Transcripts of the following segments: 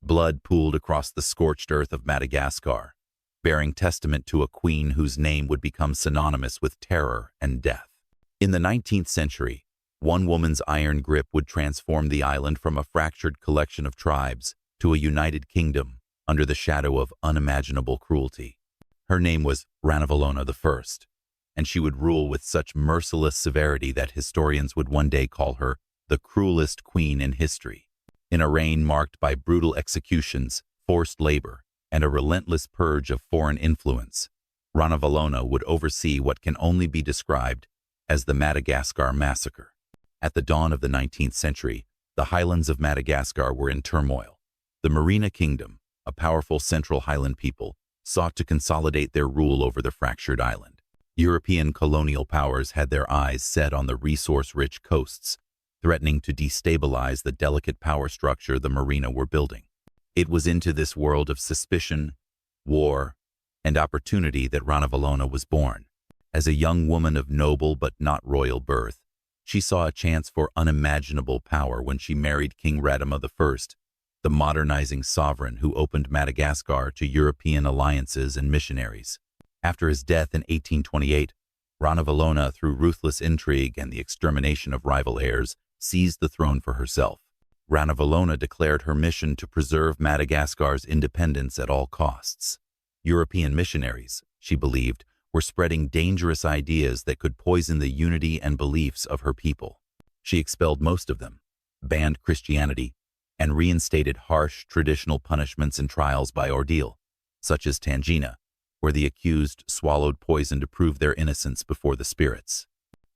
Blood pooled across the scorched earth of Madagascar, bearing testament to a queen whose name would become synonymous with terror and death. In the 19th century, one woman's iron grip would transform the island from a fractured collection of tribes to a united kingdom under the shadow of unimaginable cruelty. Her name was Ranavalona I, and she would rule with such merciless severity that historians would one day call her the cruelest queen in history. In a reign marked by brutal executions, forced labor, and a relentless purge of foreign influence, Ranavalona would oversee what can only be described as the Madagascar Massacre. At the dawn of the 19th century, the highlands of Madagascar were in turmoil. The Merina Kingdom, a powerful central highland people, sought to consolidate their rule over the fractured island. European colonial powers had their eyes set on the resource-rich coasts, threatening to destabilize the delicate power structure the Merina were building. It was into this world of suspicion, war, and opportunity that Ranavalona was born. As a young woman of noble but not royal birth, she saw a chance for unimaginable power when she married King Radama I, the modernizing sovereign who opened Madagascar to European alliances and missionaries. After his death in 1828, Ranavalona, through ruthless intrigue and the extermination of rival heirs, seized the throne for herself. Ranavalona declared her mission to preserve Madagascar's independence at all costs. European missionaries, she believed, were spreading dangerous ideas that could poison the unity and beliefs of her people. She expelled most of them, banned Christianity, and reinstated harsh traditional punishments and trials by ordeal, such as Tangina, where the accused swallowed poison to prove their innocence before the spirits.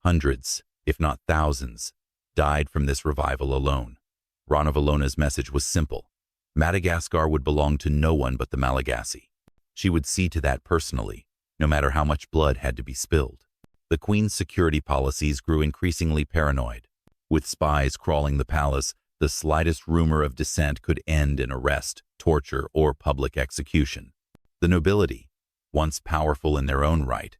Hundreds, if not thousands, died from this revival alone. Ranavalona's message was simple. Madagascar would belong to no one but the Malagasy. She would see to that personally, no matter how much blood had to be spilled. The Queen's security policies grew increasingly paranoid. With spies crawling the palace, the slightest rumor of dissent could end in arrest, torture, or public execution. The nobility, once powerful in their own right,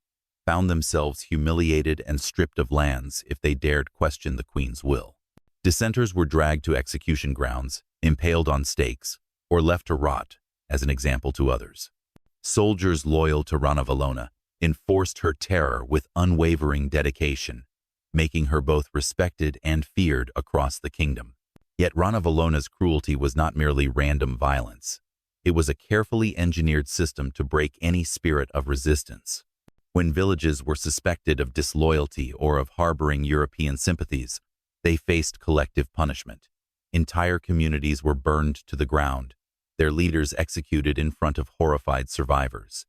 found themselves humiliated and stripped of lands if they dared question the Queen's will. Dissenters were dragged to execution grounds, impaled on stakes, or left to rot, as an example to others. Soldiers loyal to Ranavalona enforced her terror with unwavering dedication, making her both respected and feared across the kingdom. Yet Ranavalona's cruelty was not merely random violence. It was a carefully engineered system to break any spirit of resistance. When villages were suspected of disloyalty or of harboring European sympathies, they faced collective punishment. Entire communities were burned to the ground, their leaders executed in front of horrified survivors.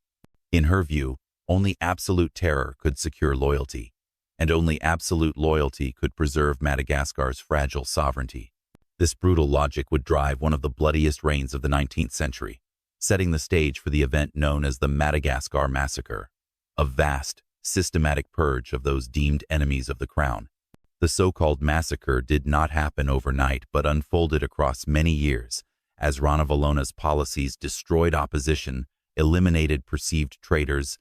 In her view, only absolute terror could secure loyalty, and only absolute loyalty could preserve Madagascar's fragile sovereignty. This brutal logic would drive one of the bloodiest reigns of the 19th century, setting the stage for the event known as the Madagascar Massacre, a vast, systematic purge of those deemed enemies of the crown. The so-called massacre did not happen overnight but unfolded across many years, as Ranavalona's policies destroyed opposition, eliminated perceived traitors,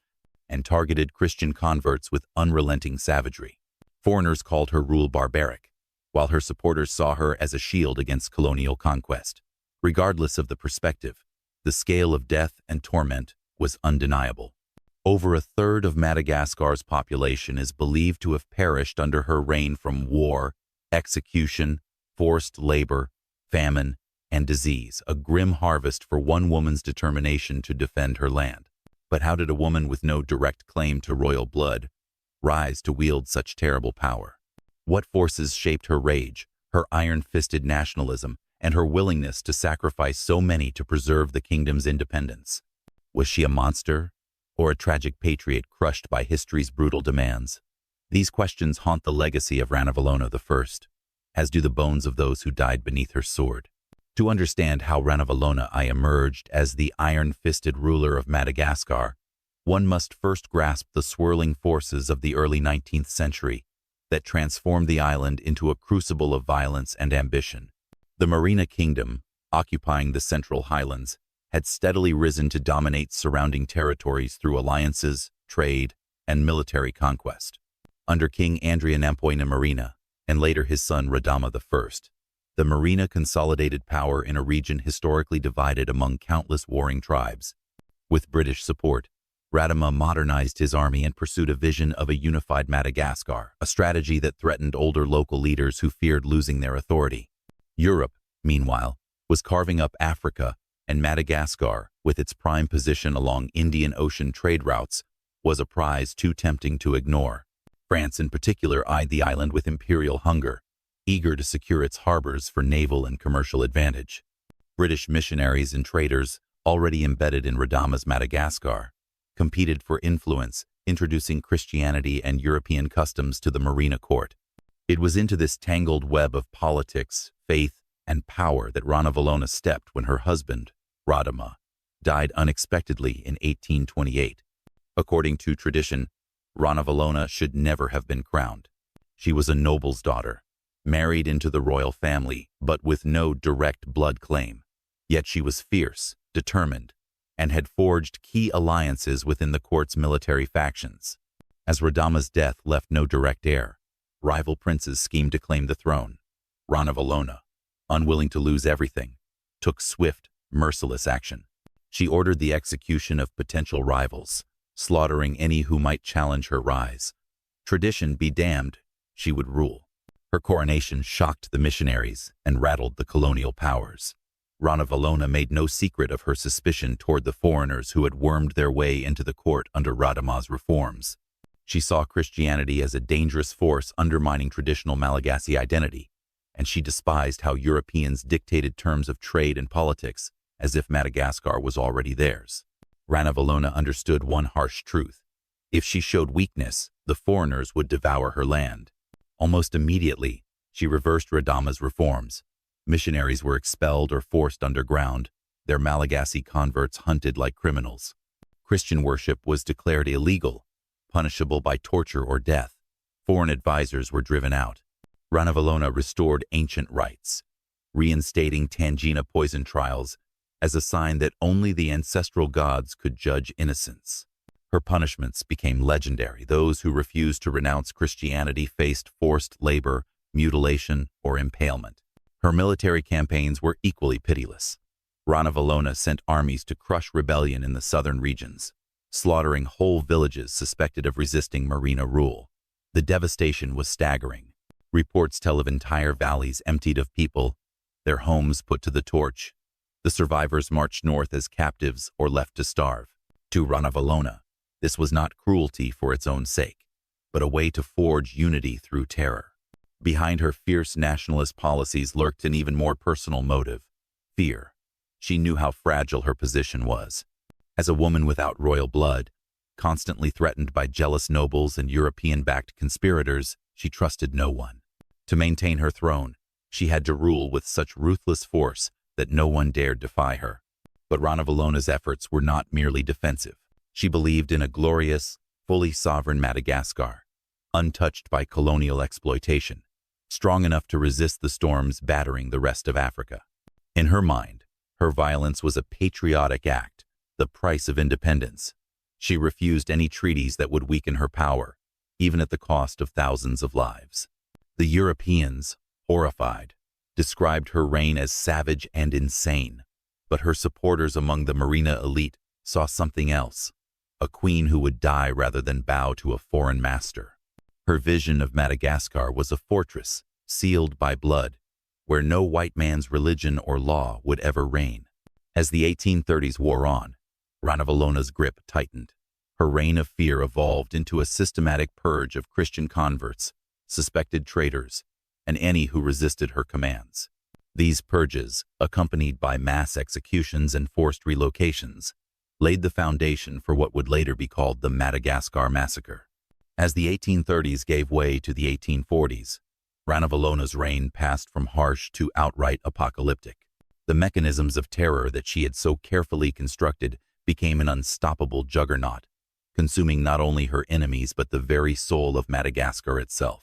and targeted Christian converts with unrelenting savagery. Foreigners called her rule barbaric, while her supporters saw her as a shield against colonial conquest. Regardless of the perspective, the scale of death and torment was undeniable. Over a third of Madagascar's population is believed to have perished under her reign from war, execution, forced labor, famine, and disease, a grim harvest for one woman's determination to defend her land. But how did a woman with no direct claim to royal blood rise to wield such terrible power? What forces shaped her rage, her iron-fisted nationalism, and her willingness to sacrifice so many to preserve the kingdom's independence? Was she a monster, or a tragic patriot crushed by history's brutal demands? These questions haunt the legacy of Ranavalona I, as do the bones of those who died beneath her sword. To understand how Ranavalona I emerged as the iron-fisted ruler of Madagascar, one must first grasp the swirling forces of the early 19th century that transformed the island into a crucible of violence and ambition. The Merina Kingdom, occupying the central highlands, had steadily risen to dominate surrounding territories through alliances, trade, and military conquest. Under King Andrianampoina Marina, and later his son Radama I, The Marina consolidated power in a region historically divided among countless warring tribes. With British support, Radama modernized his army and pursued a vision of a unified Madagascar, a strategy that threatened older local leaders who feared losing their authority. Europe, meanwhile, was carving up Africa, and Madagascar, with its prime position along Indian Ocean trade routes, was a prize too tempting to ignore. France in particular eyed the island with imperial hunger, eager to secure its harbors for naval and commercial advantage. British missionaries and traders, already embedded in Radama's Madagascar, competed for influence, introducing Christianity and European customs to the Marina court. It was into this tangled web of politics, faith, and power that Ranavalona stepped when her husband, Radama, died unexpectedly in 1828. According to tradition, Ranavalona should never have been crowned. She was a noble's daughter, married into the royal family, but with no direct blood claim. Yet she was fierce, determined, and had forged key alliances within the court's military factions. As Radama's death left no direct heir, rival princes schemed to claim the throne. Ranavalona, unwilling to lose everything, took swift, merciless action. She ordered the execution of potential rivals, slaughtering any who might challenge her rise. Tradition be damned, she would rule. Her coronation shocked the missionaries and rattled the colonial powers. Ranavalona made no secret of her suspicion toward the foreigners who had wormed their way into the court under Radama's reforms. She saw Christianity as a dangerous force undermining traditional Malagasy identity, and she despised how Europeans dictated terms of trade and politics as if Madagascar was already theirs. Ranavalona understood one harsh truth. If she showed weakness, the foreigners would devour her land. Almost immediately, she reversed Radama's reforms. Missionaries were expelled or forced underground, their Malagasy converts hunted like criminals. Christian worship was declared illegal, punishable by torture or death. Foreign advisors were driven out. Ranavalona restored ancient rites, reinstating Tangina poison trials as a sign that only the ancestral gods could judge innocence. Her punishments became legendary. Those who refused to renounce Christianity faced forced labor, mutilation, or impalement. Her military campaigns were equally pitiless. Ranavalona sent armies to crush rebellion in the southern regions, slaughtering whole villages suspected of resisting Marina rule. The devastation was staggering. Reports tell of entire valleys emptied of people, their homes put to the torch. The survivors marched north as captives or left to starve. To Ranavalona, this was not cruelty for its own sake, but a way to forge unity through terror. Behind her fierce nationalist policies lurked an even more personal motive: fear. She knew how fragile her position was. As a woman without royal blood, constantly threatened by jealous nobles and European-backed conspirators, she trusted no one. To maintain her throne, she had to rule with such ruthless force that no one dared defy her. But Ranavalona's efforts were not merely defensive. She believed in a glorious, fully sovereign Madagascar, untouched by colonial exploitation, strong enough to resist the storms battering the rest of Africa. In her mind, her violence was a patriotic act, the price of independence. She refused any treaties that would weaken her power, even at the cost of thousands of lives. The Europeans, horrified, described her reign as savage and insane, but her supporters among the Marina elite saw something else: a queen who would die rather than bow to a foreign master. Her vision of Madagascar was a fortress, sealed by blood, where no white man's religion or law would ever reign. As the 1830s wore on, Ranavalona's grip tightened. Her reign of fear evolved into a systematic purge of Christian converts, suspected traitors, and any who resisted her commands. These purges, accompanied by mass executions and forced relocations, laid the foundation for what would later be called the Madagascar Massacre. As the 1830s gave way to the 1840s, Ranavalona's reign passed from harsh to outright apocalyptic. The mechanisms of terror that she had so carefully constructed became an unstoppable juggernaut, consuming not only her enemies but the very soul of Madagascar itself.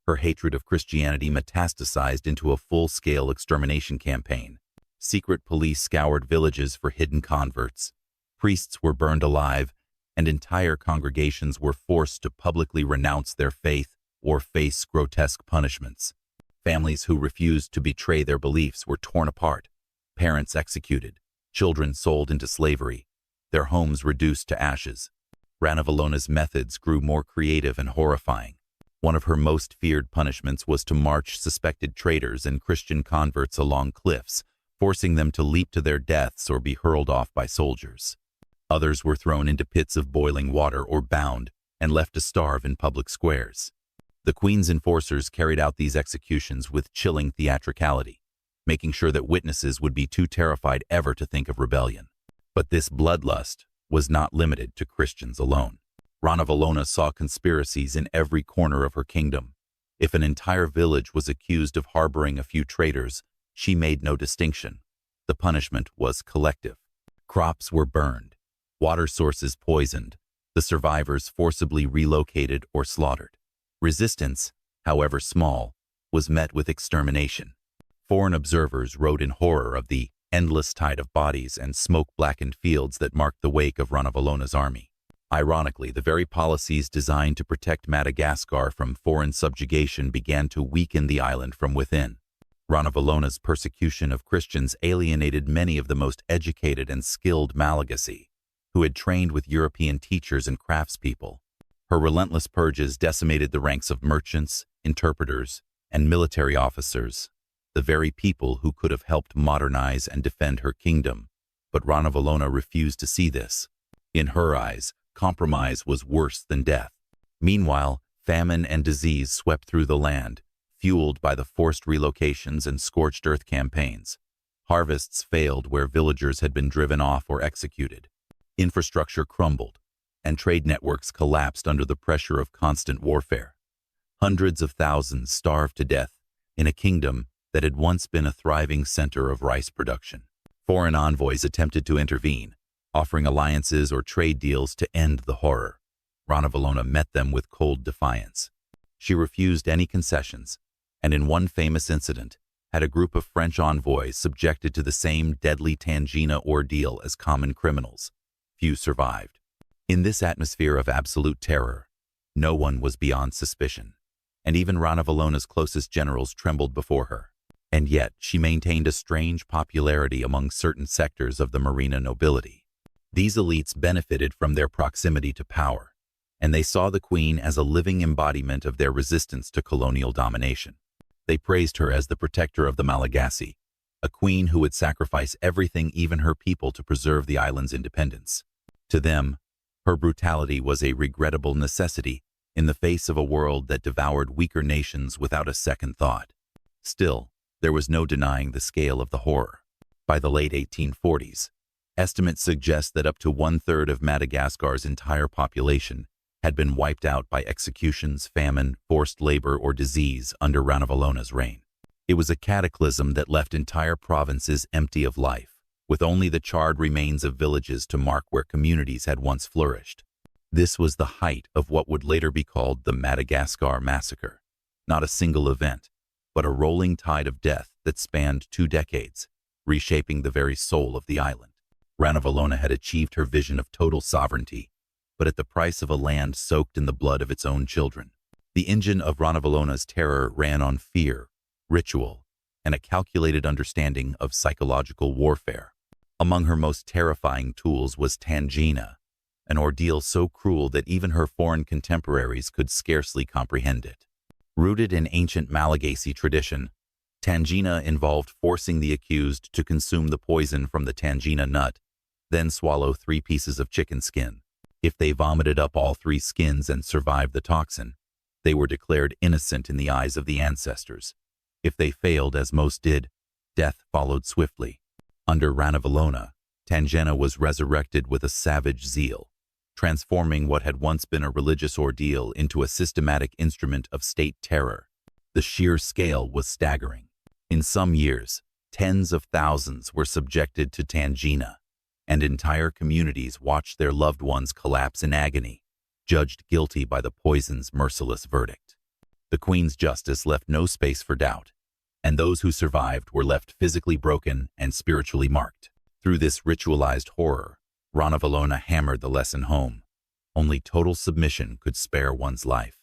Her hatred of Christianity metastasized into a full-scale extermination campaign. Secret police scoured villages for hidden converts. Priests were burned alive, and entire congregations were forced to publicly renounce their faith or face grotesque punishments. Families who refused to betray their beliefs were torn apart, parents executed, children sold into slavery, their homes reduced to ashes. Ranavalona's methods grew more creative and horrifying. One of her most feared punishments was to march suspected traitors and Christian converts along cliffs, forcing them to leap to their deaths or be hurled off by soldiers. Others were thrown into pits of boiling water or bound and left to starve in public squares. The Queen's enforcers carried out these executions with chilling theatricality, making sure that witnesses would be too terrified ever to think of rebellion. But this bloodlust was not limited to Christians alone. Ranavalona saw conspiracies in every corner of her kingdom. If an entire village was accused of harboring a few traitors, she made no distinction. The punishment was collective. Crops were burned, water sources poisoned, the survivors forcibly relocated or slaughtered. Resistance, however small, was met with extermination. Foreign observers wrote in horror of the endless tide of bodies and smoke-blackened fields that marked the wake of Ranavalona's army. Ironically, the very policies designed to protect Madagascar from foreign subjugation began to weaken the island from within. Ranavalona's persecution of Christians alienated many of the most educated and skilled Malagasy, who had trained with European teachers and craftspeople. Her relentless purges decimated the ranks of merchants, interpreters, and military officers, the very people who could have helped modernize and defend her kingdom. But Ranavalona refused to see this. In her eyes, compromise was worse than death. Meanwhile, famine and disease swept through the land, fueled by the forced relocations and scorched earth campaigns. Harvests failed where villagers had been driven off or executed. Infrastructure crumbled, and trade networks collapsed under the pressure of constant warfare. Hundreds of thousands starved to death in a kingdom that had once been a thriving center of rice production. Foreign envoys attempted to intervene, offering alliances or trade deals to end the horror. Ranavalona met them with cold defiance. She refused any concessions, and in one famous incident, had a group of French envoys subjected to the same deadly Tangina ordeal as common criminals. Few survived. In this atmosphere of absolute terror, no one was beyond suspicion, and even Ranavalona's closest generals trembled before her. And yet, she maintained a strange popularity among certain sectors of the Merina nobility. These elites benefited from their proximity to power, and they saw the Queen as a living embodiment of their resistance to colonial domination. They praised her as the protector of the Malagasy, a queen who would sacrifice everything, even her people, to preserve the island's independence. To them, her brutality was a regrettable necessity in the face of a world that devoured weaker nations without a second thought. Still, there was no denying the scale of the horror. By the late 1840s, estimates suggest that up to one-third of Madagascar's entire population had been wiped out by executions, famine, forced labor, or disease under Ranavalona's reign. It was a cataclysm that left entire provinces empty of life, with only the charred remains of villages to mark where communities had once flourished. This was the height of what would later be called the Madagascar Massacre. Not a single event, but a rolling tide of death that spanned 2 decades, reshaping the very soul of the island. Ranavalona had achieved her vision of total sovereignty, but at the price of a land soaked in the blood of its own children. The engine of Ranavalona's terror ran on fear, ritual, and a calculated understanding of psychological warfare. Among her most terrifying tools was Tangina, an ordeal so cruel that even her foreign contemporaries could scarcely comprehend it. Rooted in ancient Malagasy tradition, Tangina involved forcing the accused to consume the poison from the Tangina nut, then swallow 3 pieces of chicken skin. If they vomited up all 3 skins and survived the toxin, they were declared innocent in the eyes of the ancestors. If they failed, as most did, death followed swiftly. Under Ranavalona, Tangina was resurrected with a savage zeal, transforming what had once been a religious ordeal into a systematic instrument of state terror. The sheer scale was staggering. In some years, tens of thousands were subjected to Tangina, and entire communities watched their loved ones collapse in agony, judged guilty by the poison's merciless verdict. The Queen's justice left no space for doubt, and those who survived were left physically broken and spiritually marked. Through this ritualized horror, Ranavalona hammered the lesson home. Only total submission could spare one's life.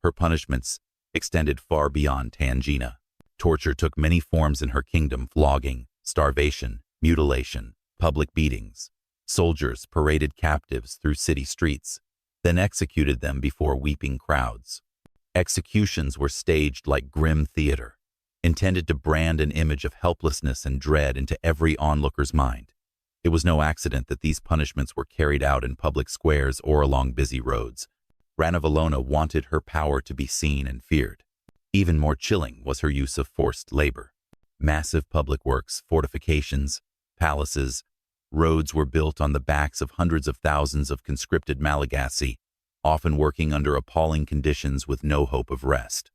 Her punishments extended far beyond Tangina. Torture took many forms in her kingdom: flogging, starvation, mutilation, public beatings. Soldiers paraded captives through city streets, then executed them before weeping crowds. Executions were staged like grim theater, intended to brand an image of helplessness and dread into every onlooker's mind. It was no accident that these punishments were carried out in public squares or along busy roads. Ranavalona wanted her power to be seen and feared. Even more chilling was her use of forced labor. Massive public works, fortifications, palaces, roads were built on the backs of hundreds of thousands of conscripted Malagasy, often working under appalling conditions with no hope of rest.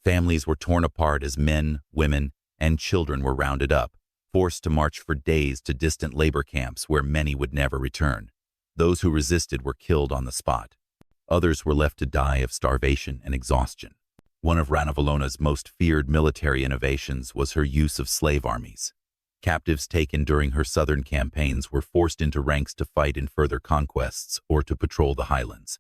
Families were torn apart as men, women, and children were rounded up, forced to march for days to distant labor camps where many would never return. Those who resisted were killed on the spot. Others were left to die of starvation and exhaustion. One of Ranavalona's most feared military innovations was her use of slave armies. Captives taken during her southern campaigns were forced into ranks to fight in further conquests or to patrol the highlands.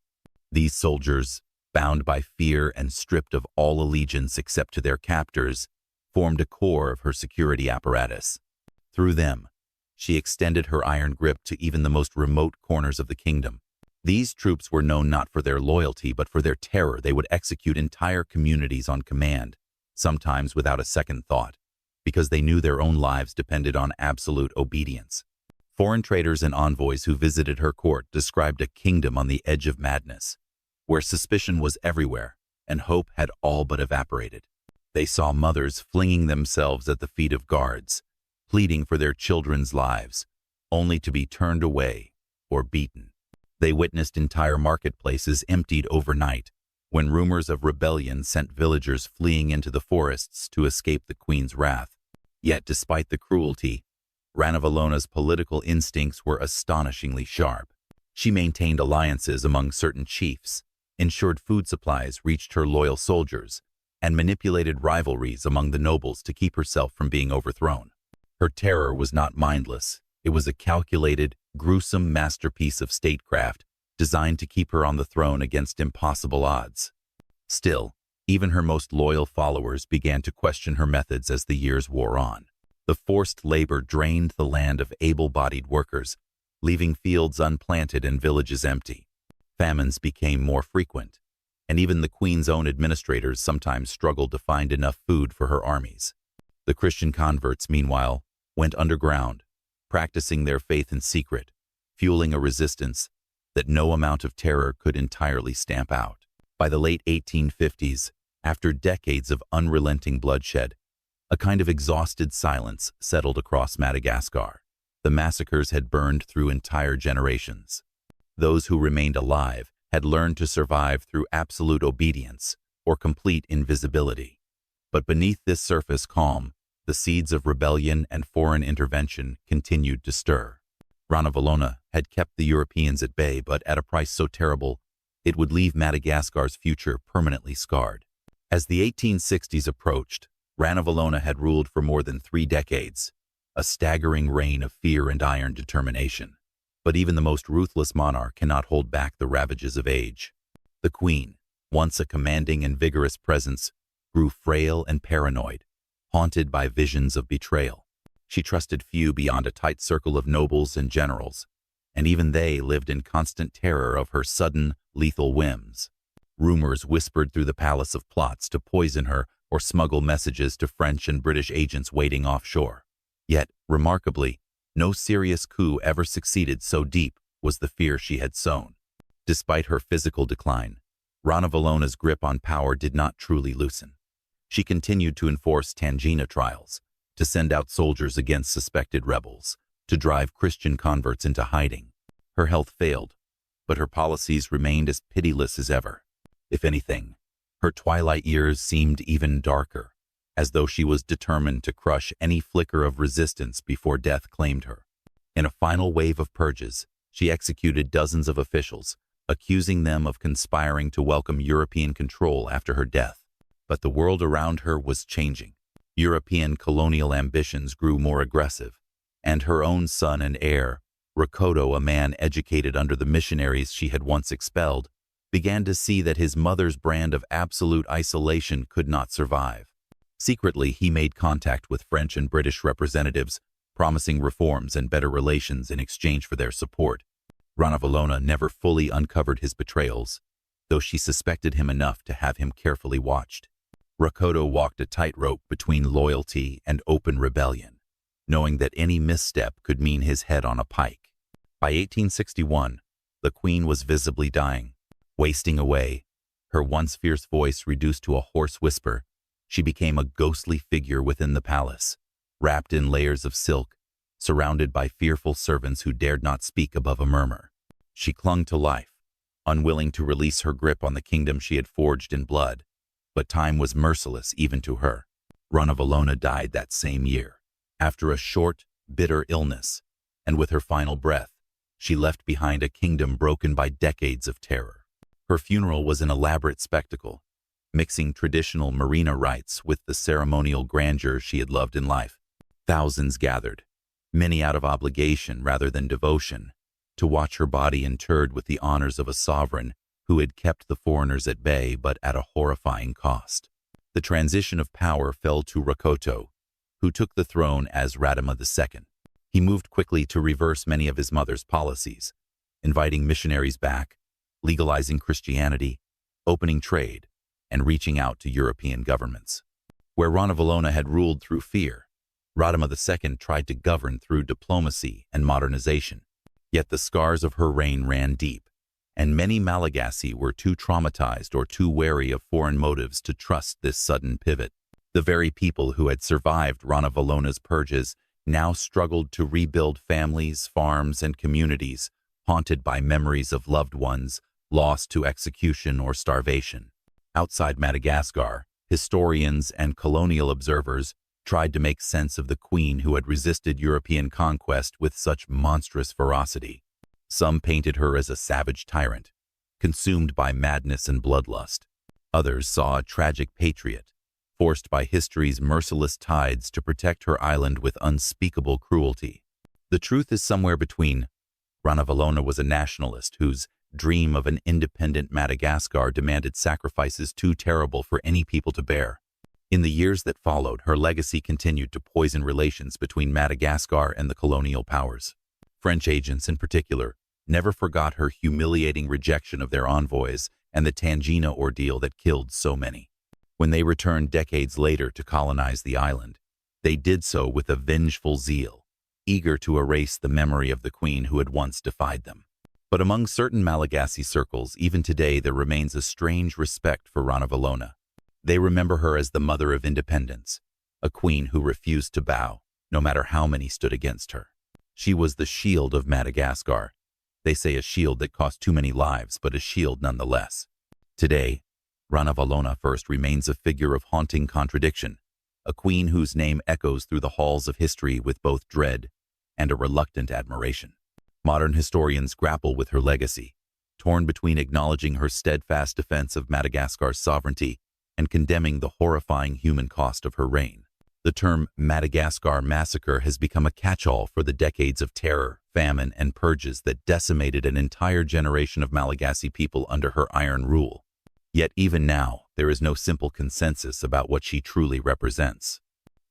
These soldiers, bound by fear and stripped of all allegiance except to their captors, formed a core of her security apparatus. Through them, she extended her iron grip to even the most remote corners of the kingdom. These troops were known not for their loyalty but for their terror. They would execute entire communities on command, sometimes without a second thought, because they knew their own lives depended on absolute obedience. Foreign traders and envoys who visited her court described a kingdom on the edge of madness, where suspicion was everywhere and hope had all but evaporated. They saw mothers flinging themselves at the feet of guards, pleading for their children's lives, only to be turned away or beaten. They witnessed entire marketplaces emptied overnight, when rumors of rebellion sent villagers fleeing into the forests to escape the queen's wrath. Yet, despite the cruelty, Ranavalona's political instincts were astonishingly sharp. She maintained alliances among certain chiefs, ensured food supplies reached her loyal soldiers, and manipulated rivalries among the nobles to keep herself from being overthrown. Her terror was not mindless. It was a calculated, gruesome masterpiece of statecraft designed to keep her on the throne against impossible odds. Still, even her most loyal followers began to question her methods as the years wore on. The forced labor drained the land of able-bodied workers, leaving fields unplanted and villages empty. Famines became more frequent, and even the queen's own administrators sometimes struggled to find enough food for her armies. The Christian converts, meanwhile, went underground, practicing their faith in secret, fueling a resistance that no amount of terror could entirely stamp out. By the late 1850s, after decades of unrelenting bloodshed, a kind of exhausted silence settled across Madagascar. The massacres had burned through entire generations. Those who remained alive had learned to survive through absolute obedience or complete invisibility. But beneath this surface calm, the seeds of rebellion and foreign intervention continued to stir. Ranavalona had kept the Europeans at bay, but at a price so terrible it would leave Madagascar's future permanently scarred. As the 1860s approached, Ranavalona had ruled for more than 3 decades, a staggering reign of fear and iron determination. But even the most ruthless monarch cannot hold back the ravages of age. The queen, once a commanding and vigorous presence, grew frail and paranoid, haunted by visions of betrayal. She trusted few beyond a tight circle of nobles and generals, and even they lived in constant terror of her sudden, lethal whims. Rumors whispered through the palace of plots to poison her or smuggle messages to French and British agents waiting offshore. Yet, remarkably, no serious coup ever succeeded, so deep was the fear she had sown. Despite her physical decline, Ranavalona's grip on power did not truly loosen. She continued to enforce Tangina trials, to send out soldiers against suspected rebels, to drive Christian converts into hiding. Her health failed, but her policies remained as pitiless as ever. If anything, her twilight years seemed even darker, as though she was determined to crush any flicker of resistance before death claimed her. In a final wave of purges, she executed dozens of officials, accusing them of conspiring to welcome European control after her death. But the world around her was changing. European colonial ambitions grew more aggressive, and her own son and heir, Rakoto, a man educated under the missionaries she had once expelled, began to see that his mother's brand of absolute isolation could not survive. Secretly, he made contact with French and British representatives, promising reforms and better relations in exchange for their support. Ranavalona never fully uncovered his betrayals, though she suspected him enough to have him carefully watched. Rakoto walked a tightrope between loyalty and open rebellion, knowing that any misstep could mean his head on a pike. By 1861, the queen was visibly dying, wasting away. Her once fierce voice reduced to a hoarse whisper, she became a ghostly figure within the palace, wrapped in layers of silk, surrounded by fearful servants who dared not speak above a murmur. She clung to life, unwilling to release her grip on the kingdom she had forged in blood, but time was merciless even to her. Ranavalona died that same year, after a short, bitter illness, and with her final breath, she left behind a kingdom broken by decades of terror. Her funeral was an elaborate spectacle, mixing traditional Marina rites with the ceremonial grandeur she had loved in life. Thousands gathered, many out of obligation rather than devotion, to watch her body interred with the honors of a sovereign who had kept the foreigners at bay but at a horrifying cost. The transition of power fell to Rakoto, who took the throne as Radama II. He moved quickly to reverse many of his mother's policies, inviting missionaries back, legalizing Christianity, opening trade, and reaching out to European governments. Where Ranavalona had ruled through fear, Radama II tried to govern through diplomacy and modernization. Yet the scars of her reign ran deep, and many Malagasy were too traumatized or too wary of foreign motives to trust this sudden pivot. The very people who had survived Ranavalona's purges now struggled to rebuild families, farms, and communities haunted by memories of loved ones lost to execution or starvation. Outside Madagascar, historians and colonial observers tried to make sense of the queen who had resisted European conquest with such monstrous ferocity. Some painted her as a savage tyrant, consumed by madness and bloodlust. Others saw a tragic patriot, forced by history's merciless tides to protect her island with unspeakable cruelty. The truth is somewhere between. Ranavalona was a nationalist whose dream of an independent Madagascar demanded sacrifices too terrible for any people to bear. In the years that followed, her legacy continued to poison relations between Madagascar and the colonial powers. French agents, in particular, never forgot her humiliating rejection of their envoys and the Tangina ordeal that killed so many. When they returned decades later to colonize the island, they did so with a vengeful zeal, eager to erase the memory of the queen who had once defied them. But among certain Malagasy circles, even today, there remains a strange respect for Ranavalona. They remember her as the mother of independence, a queen who refused to bow, no matter how many stood against her. She was the shield of Madagascar. They say a shield that cost too many lives, but a shield nonetheless. Today, Ranavalona first remains a figure of haunting contradiction, a queen whose name echoes through the halls of history with both dread and a reluctant admiration. Modern historians grapple with her legacy, torn between acknowledging her steadfast defense of Madagascar's sovereignty and condemning the horrifying human cost of her reign. The term Madagascar massacre has become a catch-all for the decades of terror, famine, and purges that decimated an entire generation of Malagasy people under her iron rule. Yet even now, there is no simple consensus about what she truly represents.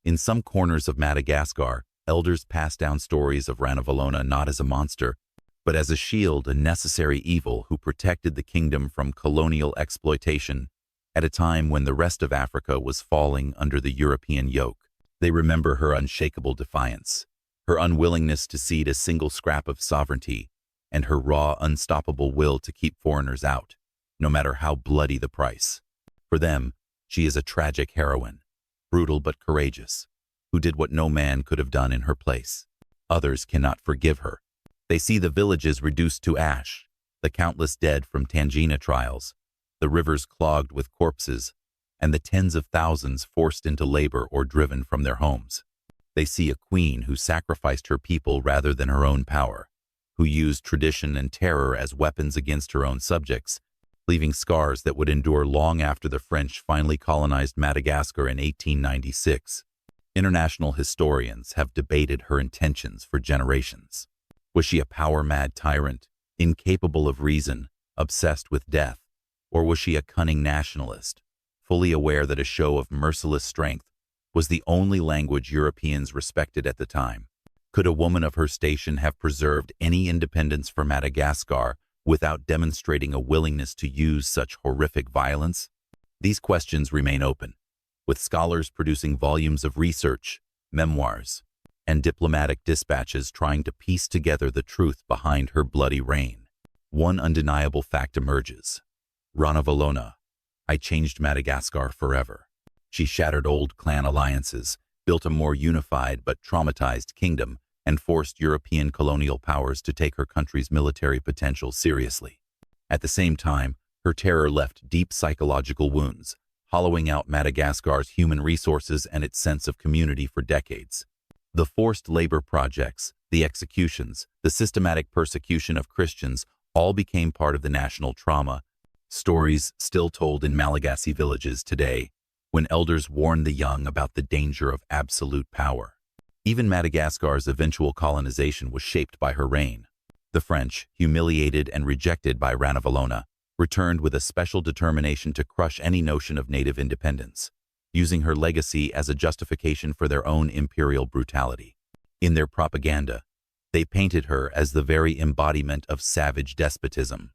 In some corners of Madagascar, elders pass down stories of Ranavalona not as a monster, but as a shield, a necessary evil who protected the kingdom from colonial exploitation at a time when the rest of Africa was falling under the European yoke. They remember her unshakable defiance, her unwillingness to cede a single scrap of sovereignty, and her raw, unstoppable will to keep foreigners out, no matter how bloody the price. For them, she is a tragic heroine, brutal but courageous, who did what no man could have done in her place. Others cannot forgive her. They see the villages reduced to ash, the countless dead from Tangina trials, the rivers clogged with corpses, and the tens of thousands forced into labor or driven from their homes. They see a queen who sacrificed her people rather than her own power, who used tradition and terror as weapons against her own subjects, leaving scars that would endure long after the French finally colonized Madagascar in 1896. International historians have debated her intentions for generations. Was she a power-mad tyrant, incapable of reason, obsessed with death? Or was she a cunning nationalist, fully aware that a show of merciless strength was the only language Europeans respected at the time. Could a woman of her station have preserved any independence for Madagascar without demonstrating a willingness to use such horrific violence? These questions remain open, with scholars producing volumes of research, memoirs, and diplomatic dispatches trying to piece together the truth behind her bloody reign. One undeniable fact emerges. Ranavalona, I changed Madagascar forever. She shattered old clan alliances, built a more unified but traumatized kingdom, and forced European colonial powers to take her country's military potential seriously. At the same time, her terror left deep psychological wounds, hollowing out Madagascar's human resources and its sense of community for decades. The forced labor projects, the executions, the systematic persecution of Christians all became part of the national trauma, stories still told in Malagasy villages today, when elders warn the young about the danger of absolute power. Even Madagascar's eventual colonization was shaped by her reign. The French, humiliated and rejected by Ranavalona, returned with a special determination to crush any notion of native independence, using her legacy as a justification for their own imperial brutality. In their propaganda, they painted her as the very embodiment of savage despotism,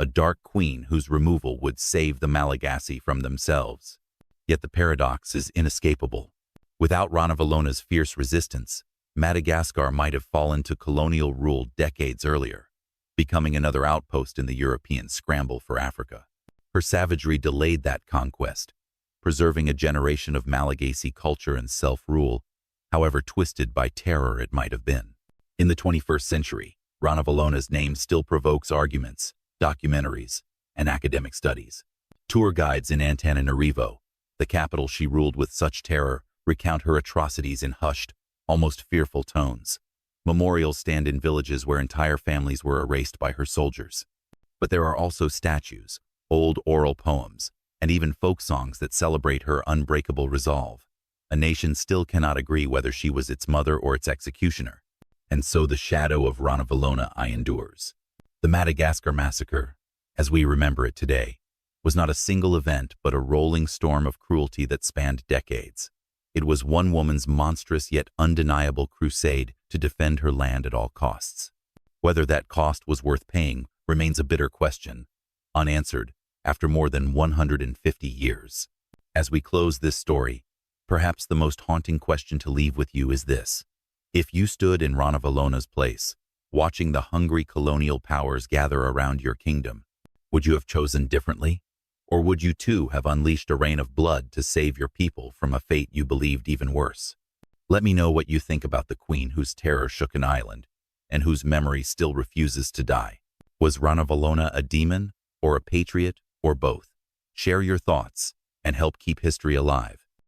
a dark queen whose removal would save the Malagasy from themselves. Yet the paradox is inescapable. Without Ranavalona's fierce resistance, Madagascar might have fallen to colonial rule decades earlier, becoming another outpost in the European scramble for Africa. Her savagery delayed that conquest, preserving a generation of Malagasy culture and self-rule, however twisted by terror it might have been. In the 21st century, Ranavalona's name still provokes arguments, documentaries, and academic studies. Tour guides in Antananarivo, the capital she ruled with such terror, recount her atrocities in hushed, almost fearful tones. Memorials stand in villages where entire families were erased by her soldiers. But there are also statues, old oral poems, and even folk songs that celebrate her unbreakable resolve. A nation still cannot agree whether she was its mother or its executioner. And so the shadow of Ranavalona endures. The Madagascar Massacre, as we remember it today, was not a single event but a rolling storm of cruelty that spanned decades. It was one woman's monstrous yet undeniable crusade to defend her land at all costs. Whether that cost was worth paying remains a bitter question, unanswered after more than 150 years. As we close this story, perhaps the most haunting question to leave with you is this. If you stood in Ranavalona's place, watching the hungry colonial powers gather around your kingdom, would you have chosen differently? Or would you too have unleashed a rain of blood to save your people from a fate you believed even worse? Let me know what you think about the queen whose terror shook an island and whose memory still refuses to die. Was Ranavalona a demon or a patriot or both? Share your thoughts and help keep history alive.